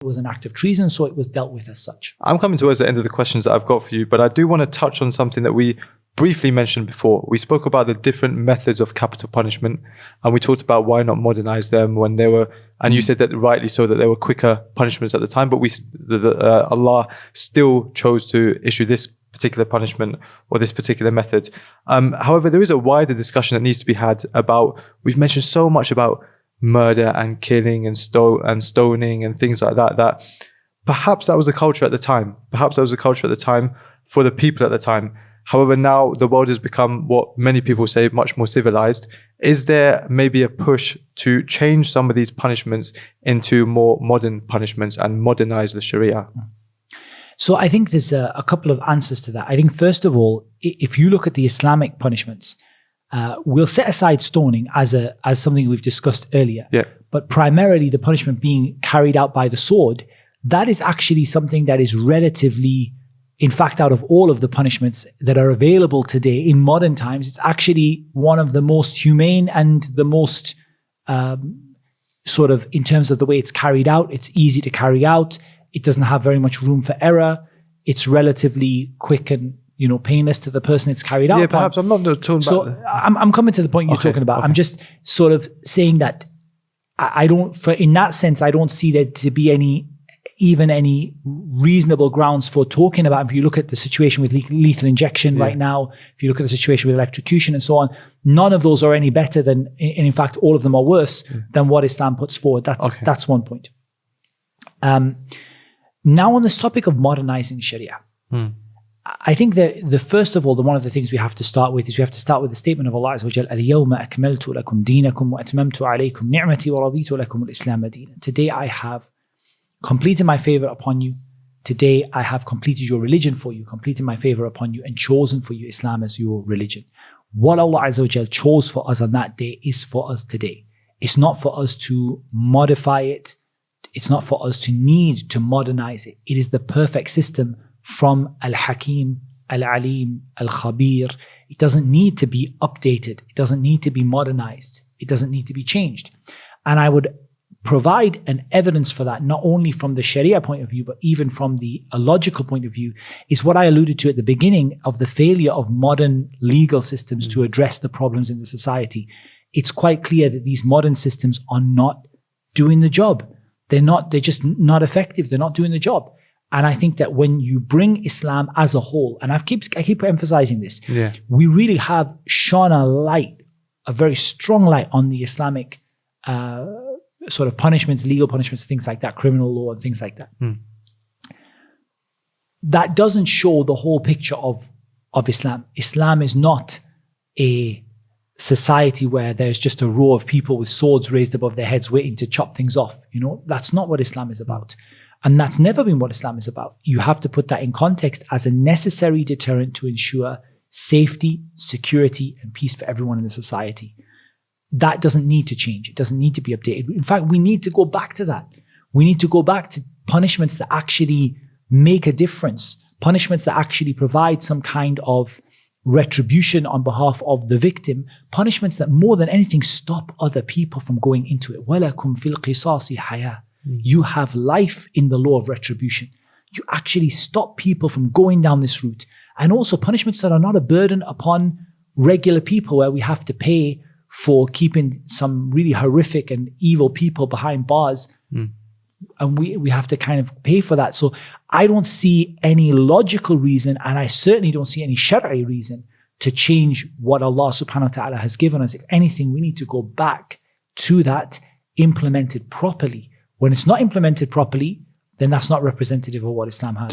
was an act of treason, so it was dealt with as such. I'm coming towards the end of the questions that I've got for you, but I do want to touch on something that we briefly mentioned before. We spoke about the different methods of capital punishment, and we talked about why not modernize them when they were, and you said that rightly so, that there were quicker punishments at the time, but Allah still chose to issue this particular punishment or this particular method. However, there is a wider discussion that needs to be had about, we've mentioned so much about murder and killing and stoning and things like that, that perhaps that was the culture at the time. Perhaps that was the culture at the time for the people at the time. However, now the world has become what many people say much more civilized. Is there maybe a push to change some of these punishments into more modern punishments and modernize the Sharia? So I think there's a couple of answers to that. I think first of all, if you look at the Islamic punishments, we'll set aside stoning as something we've discussed earlier. Yeah. But primarily the punishment being carried out by the sword, that is actually something that is relatively, in fact, out of all of the punishments that are available today in modern times, it's actually one of the most humane and the most sort of, in terms of the way it's carried out, it's easy to carry out. It doesn't have very much room for error. It's relatively quick and, painless to the person it's carried out. Yeah, perhaps. I'm not talking about... So I'm coming to the point you're talking about. Okay. I'm just sort of saying that in that sense, I don't see there to be any reasonable grounds for talking about. If you look at the situation with lethal injection right now, if you look at the situation with electrocution and so on, none of those are any better than, and in fact, all of them are worse than what Islam puts forward. That's one point. Now on this topic of modernizing Sharia, I think that first of all, one of the things we have to start with is we have to start with the statement of Allah Azza wa Jalla, الْيَوْمَ أَكْمَلْتُ لَكُمْ دِينَكُمْ وَأَتْمَمْتُ عَلَيْكُمْ نِعْمَتِي وَرَضِيتُ لَكُمُ الْإِسْلَامَ دِينًا. Today I have completed my favor upon you. Today I have completed your religion for you, completed my favor upon you, and chosen for you Islam as your religion. What Allah Azza wa Jalla chose for us on that day is for us today. It's not for us to modify it. It's not for us to need to modernize it. It is the perfect system from Al-Hakim, Al-Alim, Al-Khabir. It doesn't need to be updated. It doesn't need to be modernized. It doesn't need to be changed. And I would provide an evidence for that, not only from the Sharia point of view, but even from the logical point of view, is what I alluded to at the beginning of the failure of modern legal systems to address the problems in the society. It's quite clear that these modern systems are not doing the job. They're just not effective. They're not doing the job. And I think that when you bring Islam as a whole, and I keep emphasizing this, we really have shone a very strong light on the Islamic sort of punishments, legal punishments, things like that, criminal law and things like that. That doesn't show the whole picture of Islam. Islam is not a society where there's just a row of people with swords raised above their heads waiting to chop things off. That's not what Islam is about. And that's never been what Islam is about. You have to put that in context as a necessary deterrent to ensure safety, security, and peace for everyone in the society. That doesn't need to change. It doesn't need to be updated. In fact, we need to go back to that. We need to go back to punishments that actually make a difference, punishments that actually provide some kind of retribution on behalf of the victim, punishments that more than anything stop other people from going into it. وَلَكُمْ فِي الْقِصَاصِ حَيَاةٌ. You have life in the law of retribution. You actually stop people from going down this route. And also punishments that are not a burden upon regular people, where we have to pay for keeping some really horrific and evil people behind bars. And we have to kind of pay for that. So I don't see any logical reason, and I certainly don't see any Shari'i reason to change what Allah subhanahu wa ta'ala has given us. If anything, we need to go back to that implemented properly. When it's not implemented properly, then that's not representative of what Islam has.